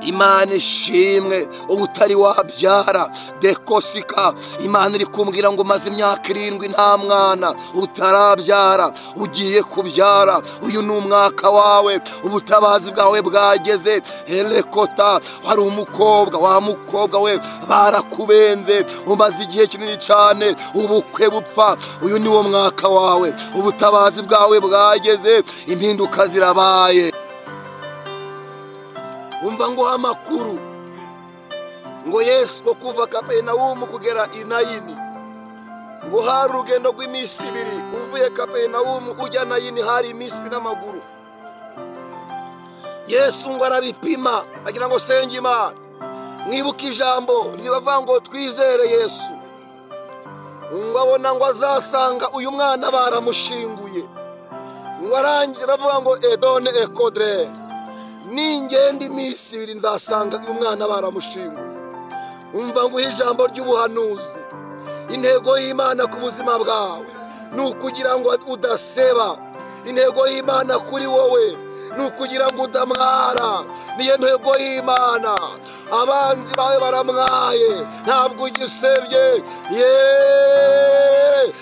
Imana ishimwe ubutari wabyara dekosika. Imana iri kumbwira ngo maze imyaka 7 nta mwana utarabyara, ugiye kubyara. Uyu ni umwaka wawe, ubutabazi bwawe bwageze. Elekota, wari umukobwa, wa mukobwa we barakubenze, umaze igihe kinini cyane ubukwe bupfa. Uyu ni wo mwaka wawe, ubutabazi bwawe bwageze, impinduka zirabaye. Umva ngo amakuru ngo Yesu ngo kuva Kaperinawumu kugera i Nayini ngo hari urugendo rw'iminsi 2. Uvuye Kaperinawumu ujya Nayini hari iminsi 2 n'amaguru. Yesu ngo arabipima agira ngo senge Imana. Mwibuka ijambo ribavuga ngo twizere Yesu. Ngo abona ngo azasanga uyu mwana baramushinguye. Ngo arangira avuga ngo edone ekodre, ningenda iminsi 2 nzasanga uyu mwana baramushinguye. Umva ngo ijambo ry'ubuhanuzi, intego y'Imana ku buzima bwawe ni ukugira ngo udaseba. Intego y'Imana kuri wowe ni ukugira ngo udamwara. Niyo ntego y'Imana. Abanzi bawe baramwaye, ntabwo ugisebye.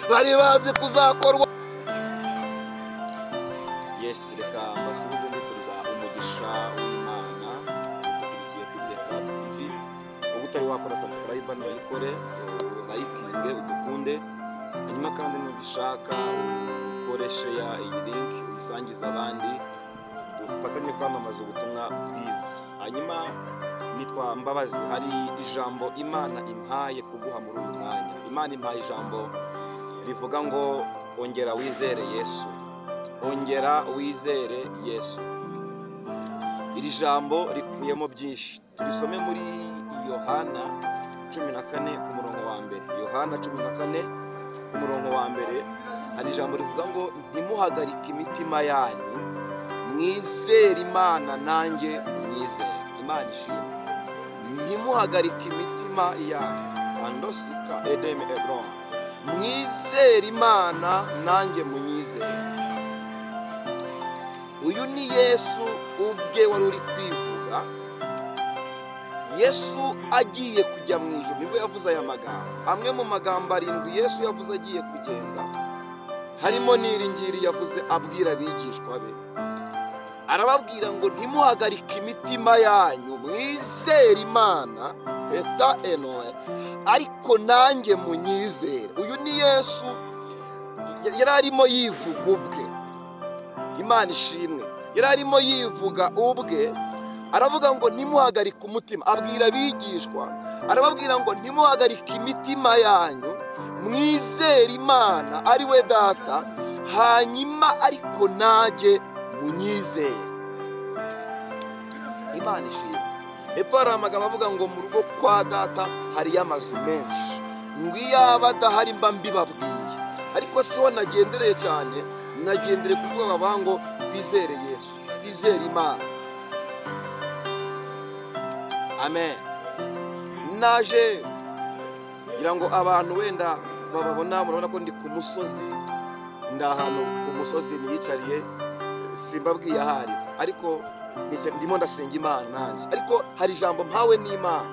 Bari bazi kuzakorwa. Yes, reka mbasubize ndifuriza umugisha w'Imana ukurikiye kuri Reka TV. Ubutari wakora subscribe nuyikore, like udukunde, hanyuma kandi nubishaka ukoreshe iyi link uyisangiza abandi, dufatanye kwamamaza ubutumwa bwiza. Hanyuma nitwa Mbabazi, hari ijambo Imana impaye kuguha muri uyu mwanya. Imana impaye ijambo rivuga ngo ongera wizere Yesu. Ongera wizere Yesu. Iri jambo rikuyemo byinshi. Turisome muri Yohana 14 ku murongo wa mbere. Yohana 14 ku murongo wa mbere hari ijambo rivuga ngo ntimuhagarike imitima yanyu, mwizere Imana nanjye mwizere. Imana ishimwe. Ntimuhagarike imitima yanyu, andosika edem ebron, mwizere Imana nanjye munyizere. Uyu ni Yesu ubwe wari uri kwivuga. Yesu agiye kujya mu ijuru nibwo yavuze aya magambo. Amwe mu magambo 7 Yesu yavuze agiye kugenda, harimo n'iringiri yavuze abwira abigishwa be. Arababwira ngo ntimuhagarike imitima yanyu, mwizere Imana eta enoe, ariko nanjye munyizere. Uyu ni Yesu yari arimo yivuga ubwe. Imana ishimwe. Yari arimo yivuga ubwe, aravuga ngo ntimuhagarike umutima. Abwira abigishwa, arababwira ngo ntimuhagarike imitima yanyu, mwizere Imana ari we Data, hanyuma ariko nanjye munyizere. Imana ishimwe. Hepfo hari amagambo avuga ngo mu rugo kwa Data hari amazu menshi, ngo iyaba adahari mba mbibabwiye. Ariko siho nagendereye cyane, nagendere kuvuga bavuga ngo twizere Yesu, twizere Imana. Amen. Naje ngira ngo abantu wenda bababona, murabona ko ndi ku musozi, ndahantu ku musozi niyicariye, simbabwiye ahari, ariko ndimo ndasenga Imana nanjye. Ariko hari ijambo mpawe n'Imana.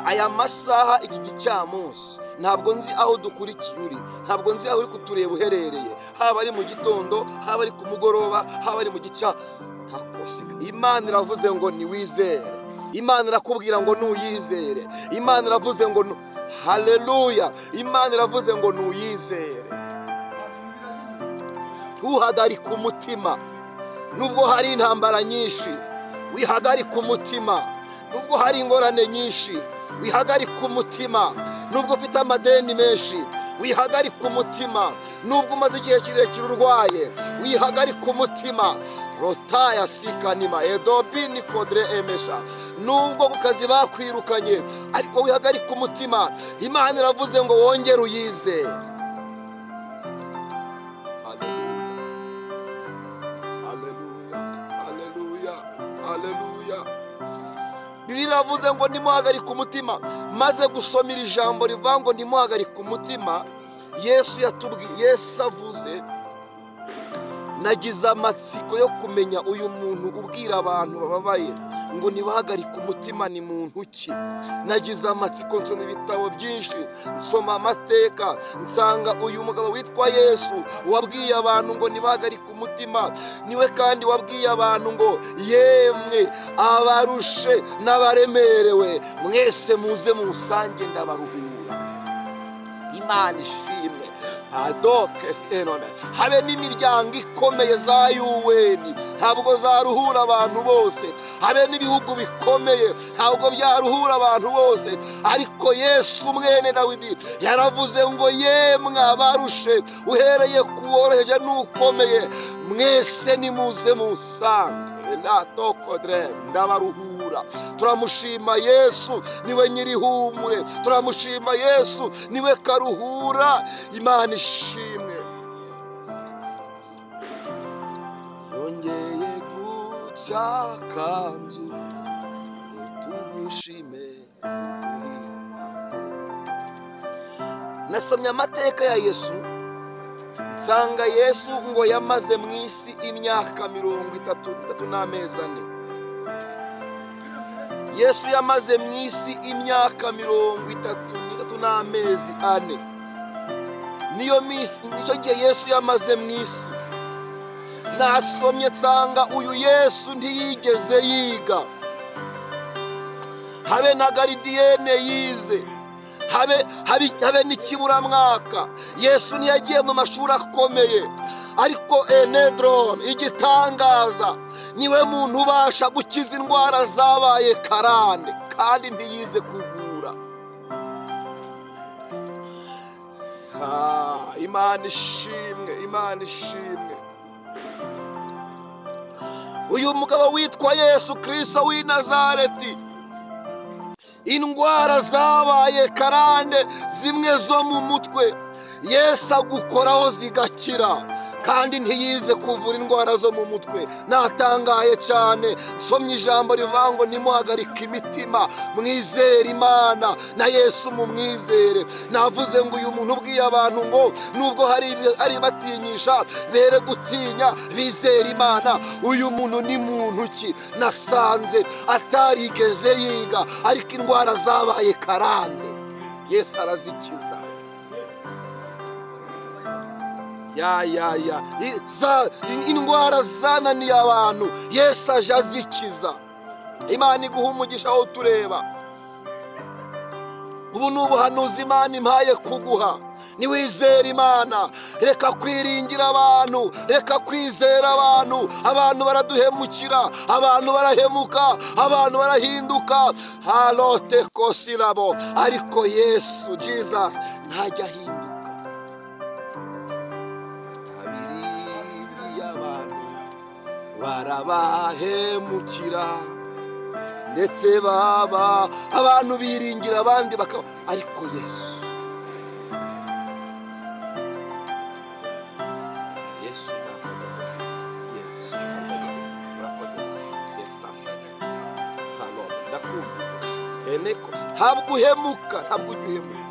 Aya masaha iki gicamunsi ntabwo nzi aho dukurikiye uri, ntabwo nzi aho uri kutureba uherereye, haba ari mu gitondo, haba ari ku mugoroba, haba ari mu gica. Imana iravuze ngo niwizere. Imana irakubwira ngo nuyizere. Imana iravuze ngo haleluya. Imana iravuze ngo nuyizere. Tuhagarike umutima. Nubwo hari intambara nyinshi, wihagarike umutima. Nubwo hari ingorane nyinshi, wihagarike umutima. Nubwo ufite amadeni menshi, wihagarike umutima. Nubwo umaze igihe kirekire urwaye, wihagarike umutima. Rotaya sikanima edobini kodre emesha. Nubwo ku kazi bakwirukanye, ariko wihagarike umutima. Imana iravuze ngo wongere uyizere. Biravuze ngo ntimuhagarike umutima. Maze gusomera ijambo rivuga ngo ntimuhagarike umutima, Yesu yatubwiye, Yesu avuze nagize amatsiko yo kumenya uyu muntu ubwira abantu bababaye ngo nibahagarike umutima ni muntu ki. Nagize amatsiko nsoma ibitabo byinshi, nsoma amateka, nsanga uyu mugabo witwa Yesu wabwiye abantu ngo nibahagarike umutima niwe kandi wabwiye abantu ngo yemwe abarushe n'abaremerewe mwese muze musange ndabaruhura. Imana ishimwe. Habe n'imiryango ikomeye za UN ntabwo zaruhura abantu bose, habe n'ibihugu bikomeye ntabwo byaruhura abantu bose, ariko Yesu mwene Dawidi yaravuze ngo yemwe abarushe uhereye ku woroheje n'ukomeye mwese nimuze musange ndabaruhura. Turamushima Yesu niwe nyirihumure, turamushima Yesu niwe karuhura. Imana ishimwe. Yongeye guca kanzu tumushime. Nasomye amateka ya Yesu, nsanga Yesu ngo yamaze mu isi imyaka 33 n'amezi 4. Yesu yamaze mu isi imyaka 33 n'amezi 4. Nicyo gihe Yesu yamaze mu isi. Nasomye nsanga uyu Yesu ntiyigeze yiga, habe na garidiyene yize, habe n'ikiburamwaka. Yesu ntiyagiye mu mashuri akomeye, ariko enedron igitangaza niwe muntu ubasha gukiza indwara zabaye karande kandi ntiyize kuvura. Imana ishimwe, Imana ishimwe. Uyu mugabo witwa Yesu Kristo w'i Nazareti, indwara zabaye karande zimwe zo mu mutwe Yesu agukoraho zigakira, kandi ntiyize kuvura indwara zo mu mutwe. Natangaye cyane nsomye ijambo rivuga ngo nimuhagarike imitima mwizere Imana na Yesu mumwizere. Navuze ngo uyu muntu ubwiye abantu ngo nubwo hari batinyisha bere gutinya bizere Imana. Uyu muntu ni muntu ki? Nasanze atarigeze yiga, ariko indwara zabaye karande Yesu arazikiza. Indwara zananiye abantu Yesu aje azikiza. Imana iguha umugisha aho tureba. Ubu ni ubuhanuzi Imana impaye kuguha. Niwizere Imana, reka kwiringira abantu, reka kwizera abantu. Abantu baraduhemukira, abantu barahemuka, abantu barahinduka. Halote kosilabo, ariko Yesu Jesus ntajya ahinduka. Barabahemukira ndetse baba abantu biringira abandi bakaba, ariko Yesu urakoze. Ndakumvise ntabwo uhemuka, ntabwo ujya uhemuka.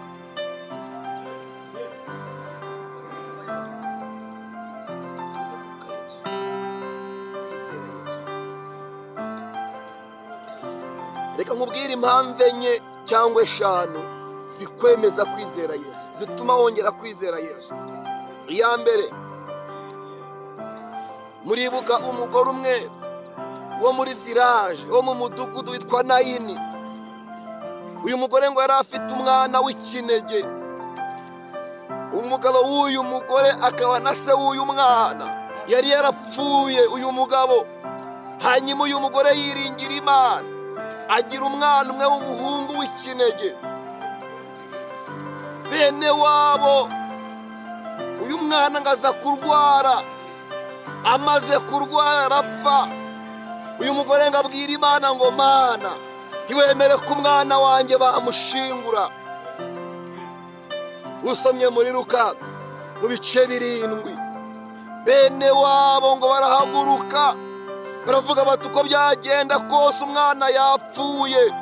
Reka nkubwire impamvu 4 cyangwa 5 zikwemeza kwizera Yesu, zituma wongera kwizera Yesu. Iya mbere, muribuka umugore umwe wo muri village wo mu mudugudu witwa Nayini. Uyu mugore ngo yari afite umwana w'ikinege. Umugabo w'uyu mugore akaba na se w'uyu mwana yari yarapfuye uyu mugabo. Hanyuma uyu mugore yiringira Imana, agira umwana umwe w'umuhungu w'ikinege. Bene wabo uyu mwana ngaza kurwara, amaze kurwara arapfa. Uyu mugore ngabwira Imana ngo Mana ntiwemere ko umwana wanjye bamushingura. Usomye muri Luka mu bice 7, bene wabo ngo barahaguruka baravuga bati uko byagenda kose umwana yapfuye,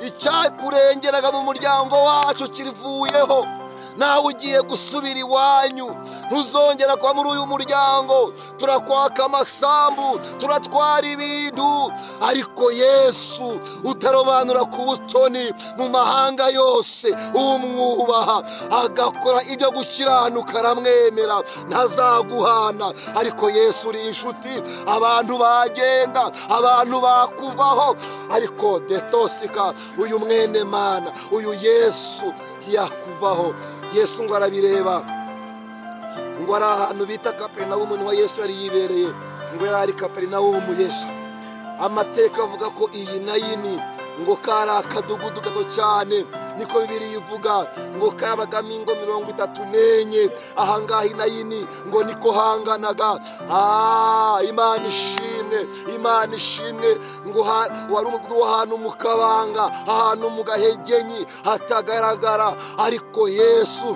icyakurengeraga mu muryango wacu kirivuyeho. nawe ugiye gusubira iwanyu, ntuzongera kuba muri uyu muryango. Turakwaka amasambu, turatwara ibintu, ariko Yesu utarobanura ku butoni mu mahanga yose, umwubaha agakora ibyo gukiranuka aramwemera, ntazaguhana. Ariko Yesu uri inshuti, abantu bagenda, abantu bakuvaho, ariko detosika uyu mwene Mana, uyu Yesu ntiyakuvaho. Yesu ngo arabireba, ngo ari ahantu bita Kaperinawumu niho Yesu yari yibereye, ngo yari Kaperinawumu. Yesu amateka avuga ko iyi Nayini ngo kari akadugudu gato cyane, niko Bibiliya ivuga, ngo kabagamo ingo 34. ahangaha i Nayini ngo niko hanganaga. Imana ishimwe, Imana ishimwe. ngo wari umudugudu w'ahantu mu kabanga, ahantu mu gahegenyi hatagaragara, ariko Yesu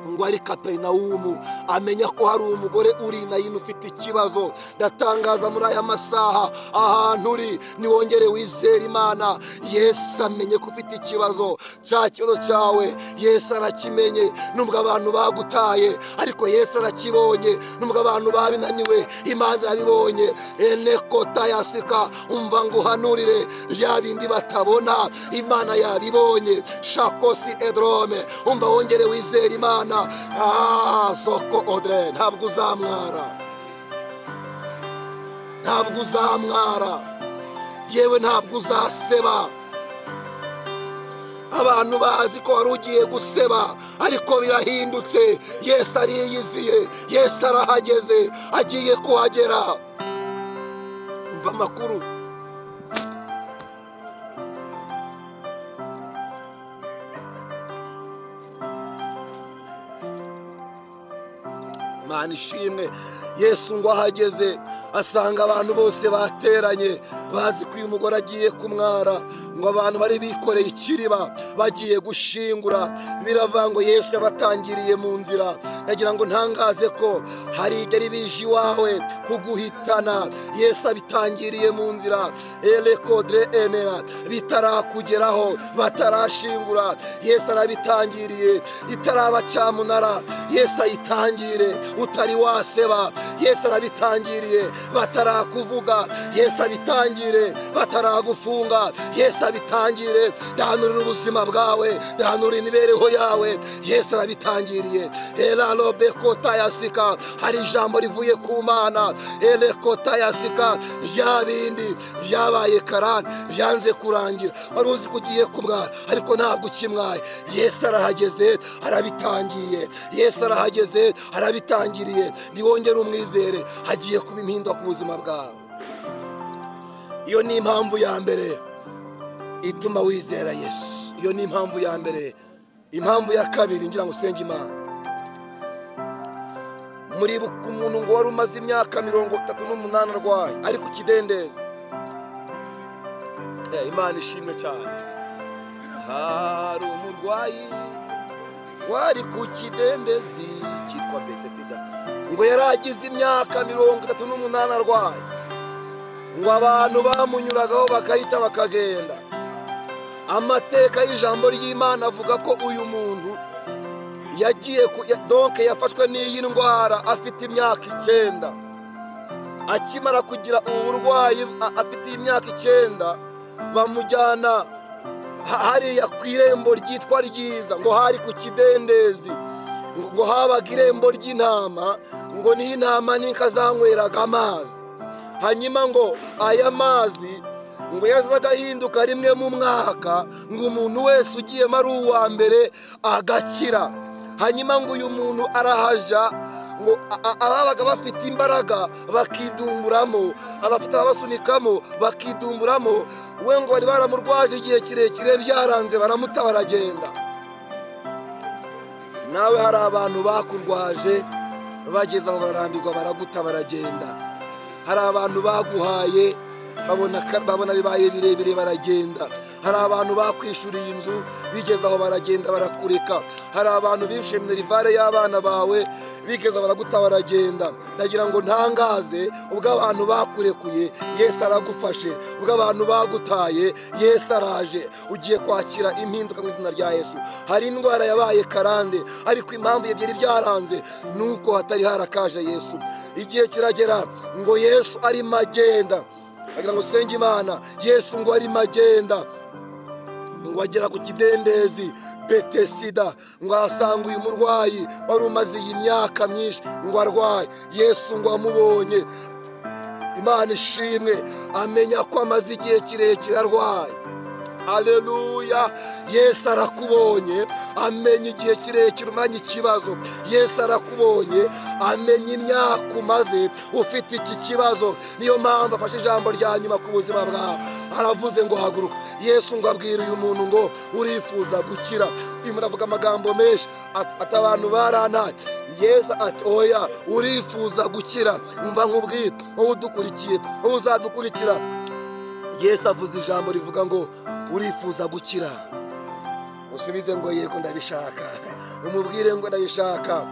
ngo ari Kaperinawumu amenya ko hari umugore uri Nayini ufite ikibazo. Ndatangaza muri aya masaha, ahantu uri niwongere wizere Imana. Yesu amenye ko ufite ikibazo, cya kibazo cyawe Yesu arakimenye. Nubwo abantu bagutaye, ariko Yesu arakibonye. Nubwo abantu babinaniwe, Imana irabibonye. Enekota yasika, umva ngo uhanurire bya bindi batabona, Imana yabibonye. Shakosi edrome, umva wongere wizere Imana. Soko odre, ntabwo uzamwara, ntabwo uzamwara, yewe ntabwo uzaseba. Abantu bazi ko wari ugiye guseba, ariko birahindutse. Yesu ariyiziye, Yesu arahageze, agiye kuhagera. Umva amakuru, Imana ishimwe. Yesu ngo ahageze asanga abantu bose bateranye, bazi ko uyu mugore agiye kumwara. ngo abantu bari bikoreye ikiriba bagiye gushingura. Biravuga ngo Yesu yabatangiriye mu nzira. Ndagira ngo ntangaze ko hari ibyo bije iwawe kuguhitana, Yesu abitangiriye mu nzira. Elekodre enera bitarakugeraho, batarashingura, Yesu arabitangiriye. Itaraba cyamunara, Yesu ayitangire. Utari waseba, Yesu arabitangiriye. Batarakuvuga, Yesu abitangire. Bataragufunga, Yesu abitangire. Ndahanurira ubuzima bwawe, ndahanurira imibereho yawe, Yesu arabitangiriye. Elalobe kota yasika, hari ijambo rivuye ku Mana. Ele kota yasika, bya bindi byabaye karani byanze kurangira. Wari uzi kugiye kumwara, ariko ntabwo ukimwaye. Yesu arahageze, arabitangiye. Yesu arahageze, arabitangiriye. Niwongere umwizere, hagiye kuba impinduka ku buzima bwawe. Iyo ni impamvu ya mbere ituma wizera Yesu. Iyo ni impamvu ya mbere. Impamvu ya kabiri, ngira ngo usenge Imana. Muribuka umuntu ngo wari umaze imyaka 38 arwaye, ari ku kidendezi. Imana ishimwe cyane. Hari umurwayi wari ku kidendezi cyitwa Betesida, ngo yaragize imyaka 38 arwaye. Ngo abantu bamunyuragaho bakahita bakagenda. Amateka y'ijambo ry'Imana avuga ko uyu muntu yagiye donc yafashwe n'iyi ndwara afite imyaka 9. Akimara kugira uburwayi afite imyaka 9, bamujyana hariya ku irembo ryitwa Ryiza, ngo hari ku kidendezi, ngo habaga irembo ry'intama, ngo niho intama n'inka zanyweraga amazi. Hanyuma ngo aya mazi ngo yazaga ahinduka rimwe mu mwaka, ngo umuntu wese ugiyemo ari uwa mbere agakira. Hanyuma ngo uyu muntu arahaja, ngo ababaga bafite imbaraga bakidumburamo, abafite abasunikamo bakidumburamo. We ngo bari baramurwaje igihe kirekire, byaranze baramuta baragenda. Nawe hari abantu bakurwaje, bageze aho bararambirwa baraguta baragenda. Hari abantu baguhaye, babona bibaye birebire baragenda. Hari abantu bakwishuriye inzu, bigeze aho baragenda barakureka. Hari abantu bishe minerivare y'abana bawe, bigeza baraguta baragenda. Ndagira ngo ntangaze, ubwo abantu bakurekuye Yesu aragufashe, ubwo abantu bagutaye Yesu araje. Ugiye kwakira impinduka mu izina rya Yesu. Hari indwara yabaye karande, ariko impamvu ebyiri byaranze nuko hatari harakaje Yesu. Igihe kiragera ngo Yesu ari magenda. Ndagira ngo senge Imana, Yesu ngo ari magenda, ngo agera ku kidendezi Betesida, ngo asanga uyu murwayi wari umaze iyi myaka myinshi ngo arwaye. Yesu ngo amubonye, Imana ishimwe, amenya ko amaze igihe kirekire arwaye. Haleluya. Yesu arakubonye, amenya igihe kirekire umanye ikibazo. Yesu arakubonye, amenya imyaka umaze ufite iki kibazo. Niyo mpamvu afashe ijambo rya nyuma ku buzima bwawe, aravuze ngo haguruka. Yesu ngo abwira uyu muntu ngo urifuza gukira. Muravuga amagambo menshi ati abantu barantaye. Yesu ati oya, urifuza gukira. Umva nkubwire, wowe udukurikiye, wowe uzadukurikira, Yesu avuze ijambo rivuga ngo urifuza gukira. Usubize ngo yego ndabishaka, umubwire ngo ndabishaka.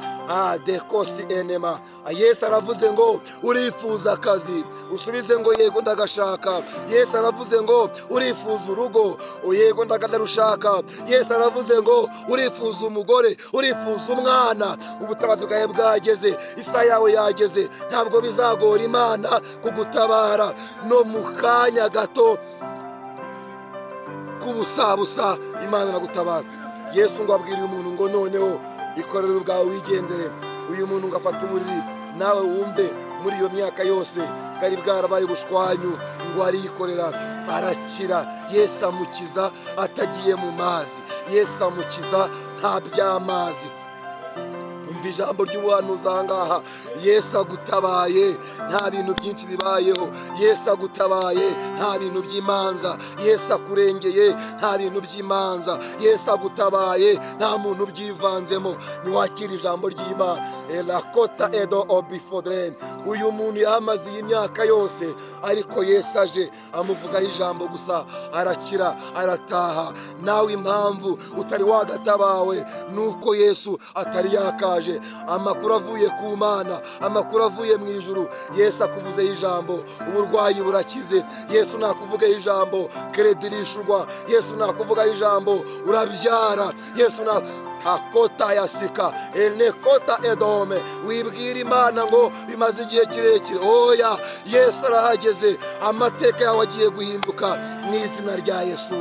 Dekosi enema. Yesu aravuze ngo urifuza akazi, usubize ngo yego ndagashaka. Yesu aravuze ngo urifuza urugo, yego ndagarushaka. Yesu aravuze ngo urifuza umugore, urifuza umwana. Ubutabazi bwawe bwageze, isaha yawe yageze. Ntabwo bizagora Imana kugutabara no mu kanya gato kubusabusa. Imana nagutabara. Yesu ngo abwira uyu muntu ngo noneho ikorere ubwawe wigendere. Uyu muntu ngo afata uburiri, nawe wumve muri iyo myaka yose bwari bwarabaye ubushwanyu, ngo ariyikorera arakira. Yesu amukiza atagiye mu mazi, Yesu amukiza nta by'amazi. Umva ijambo ry'ubuhanuzi aha ngaha. Yesu agutabaye, nta bintu byinshi bibayeho. Yesu agutabaye, nta bintu by'imanza. Yesu akurengeye, nta bintu by'imanza. Yesu agutabaye, nta muntu ubyivanzemo. Niwakira ijambo ry'Imana. Elakota edo obifodren. Uyu muntu yamaze iyi myaka yose, ariko Yesu aje amuvugaho ijambo gusa, arakira arataha. Nawe impamvu utari wagatabawe nuko Yesu atari yakaje. Amakuru avuye ku Mana, amakuru avuye mu ijuru. Yesu akuvuzeho ijambo, uburwayi burakize. Yesu nakuvugaho ijambo, kredi irishurwa. Yesu nakuvugaho ijambo, urabyara. Yesu na takota yasika enekota edome. Wibwira Imana ngo bimaze igihe kirekire. Oya, Yesu arahageze, amateka yawe agiye guhinduka mu izina rya Yesu.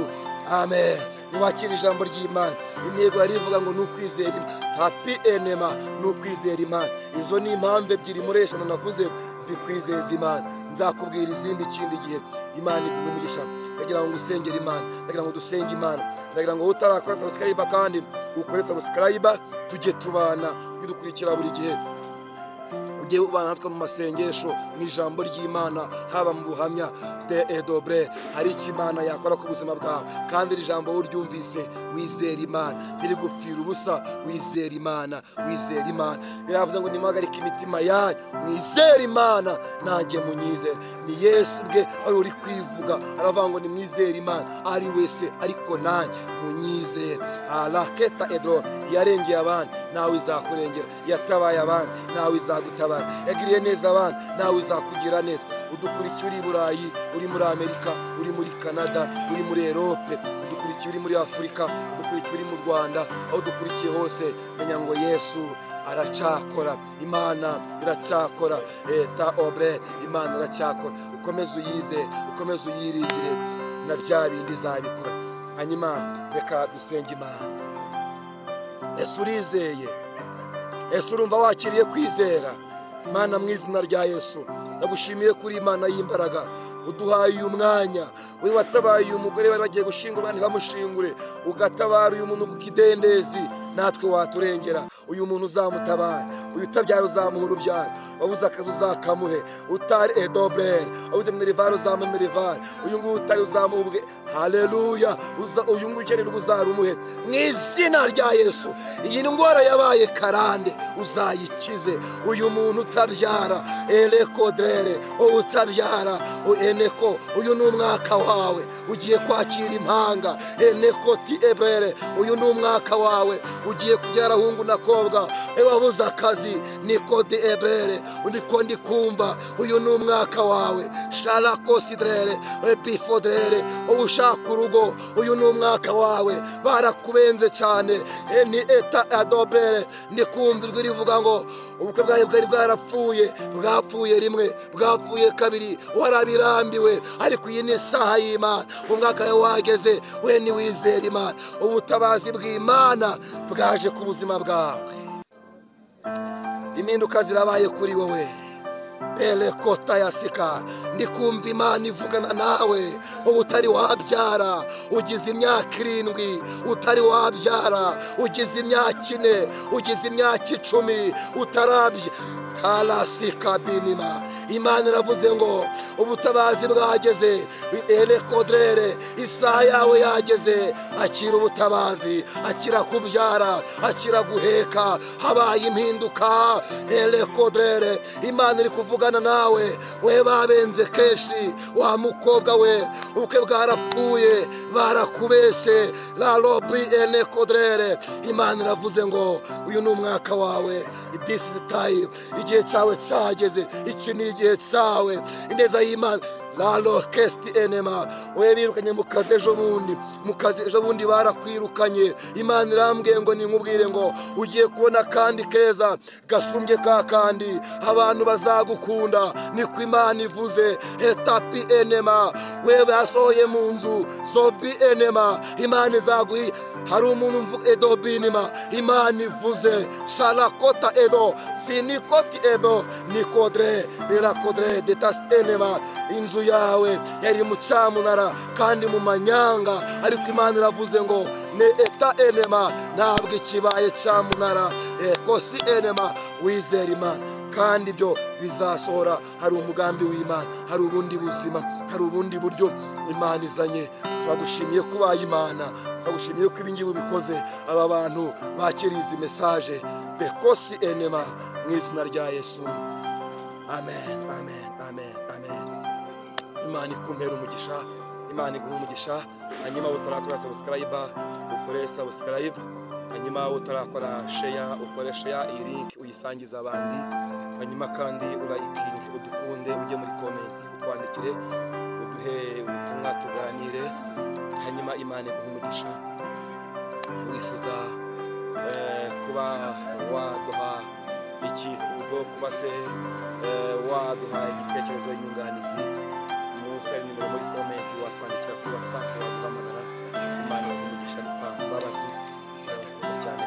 Amen. Niwakira ijambo ry'Imana. Intego yari ivuga ngo nukwizera Imana. Happy enema, nukwizera Imana. Izo ni impamvu ebyiri muresha navuze zikwizeza Imana. Nzakubwira izindi ikindi gihe. Imana iguhe umugisha. Ndagira ngo usengere Imana, ndagira ngo dusenge Imana, ndagira ngo utarakora subscribe kandi ukore subscribe, tujye tubana bidukurikira buri gihe. Ugiye ubana natwe mu masengesho, mu ijambo ry'Imana, haba mu buhamya de edobre. Hari icyo Imana yakora ku buzima bwawe, kandi iri jambo uryumvise wizera Imana, ntiri gupfira ubusa. Wizera Imana, wizera Imana. Biravuze ngo nimuhagarike imitima yanyu, mwizera Imana nanjye munyizere. Ni Yesu bwe ari uri kwivuga, aravuga ngo nimwizere Imana ari wese, ariko nanjye munyizere. Alaketa edro. Yarengeye abandi, nawe izakurengera. Yatabaye abandi, nawe izagutabara. Yagiriye neza abandi, nawe izakugira neza. Udukurikiye uri i Burayi, uri muri Amerika, uri muri Canada, uri muri Europe, udukurikiye uri muri Afurika, udukurikiye uri mu Rwanda, aho dukurikiye hose, menya ngo Yesu aracakora. Imana iracyakora. Eta obre. Imana iracyakora. Ukomeze uyizere, ukomeze uyiringire, na bya bindi izabikora. Hanyuma reka dusenge Imana. Ese urizeye? Ese urumva wakiriye kwizera? Mana, mu izina rya Yesu ndagushimiye kuri Imana y'imbaraga, uduhaye uyu mwanya. We watabaye uyu mugore bari bagiye gushingura ntibamushingure, ugatabara uyu muntu ku kidendezi, natwe waturengera. Uyu muntu uzamutabara, uyu utabyara uzamuha urubyaro, wabuze akazi uzakamuhe, utari edobrere, wabuze minerivare uzamuha minerivare, uyu nguyu utari uzamuha ubwe. Haleluya. Uyu nguyu ukenera uzarumuhe mu izina rya Yesu. Iyi ndwara yabaye karande uzayikize. Uyu muntu utabyara, elekodrere, utabyara, eneko, uyu ni umwaka wawe, ugiye kwakira impanga. Enekoti ebrere, uyu ni umwaka wawe, ugiye kubyara hungu na kobwa wabuze akazi niko de ebrere ndiko ndikumva uyu ni umwaka wawe shala considere bifodere ushaka urugo uyu ni umwaka wawe barakubenze cyane ni eta adobrere ndikumvirwa rivuga ngo ubukwe bwawe bwari bwarapfuye bwapfuye rimwe bwapfuye kabiri warabirambiwe ariko iyi ni saha y'Imana umwaka wawe wageze we ni wizera Imana ubutabazi bw'Imana bwaje ku buzima bwawe impinduka zirabaye kuri wowe Pele kota yasika ndikumva Imana ivugana nawe utari wabyara ugize imyaka 7 utari wabyara ugize imyaka 4 ugize imyaka 10 utarabye talasika binima Imana iravuze ngo ubutabazi bwageze ele kodrere isaha yawe yageze akira ubutabazi akira kubyara akira guheka habaye impinduka ele kodrere Imana iri kuvugana nawe we babenze keshi wa mukobwa we ubukwe bwarapfuye barakubeshe la lobi ele kodrere Imana iravuze ngo uyu ni umwaka wawe this is time igihe cyawe cyageze iki ni igihe cyawe ineza y'Imana la lokesti enema we birukanye mukaze ejo bundi barakwirukanye Imana irambwiye ngo ninkubwire ngo ugiye kubona kandi keza gasumbye ka kandi abantu bazagukunda niko Imana ivuze etapi enema we basohoye mu nzu sobi enema Imana izaguhi hari umuntu mvuga edobinima Imana ivuze shalakota edo sinikoti ebo nikodre birakodre detast enema inzu yawe yari mu cyamunara kandi mu manyanga ariko Imana iravuze ngo ne eta enema ntabwo ikibaye cyamunara kosi enema wizera Imana kandi byo bizasohora hari umugambi w'Imana hari ubundi buzima hari ubundi buryo Imana izanye bagushimiye kubaye Imana bagushimiye ko ibingibi bikoze aba bantu bakiriza message bekosi enema mu izina rya Yesu amen amen amen amen Imana ikumpera umugisha Imana iguha umugisha hanyuma utarakora subscribe ukore subscribe hanyuma utarakora share ukore share iyi link uyisangiza abandi hanyuma kandi urayikinge udukunde ujye muri comment utwandikire uduhe ubutumwa tuganire hanyuma Imana iguha umugisha wifuza kuba waduha icyifuzo kuba se waduha igitekerezo inyunganizi musari nimero muri comment watwandikira kuri WhatsApp waduhamagara Imana iguha umugisha nitwa Mbabazi cyane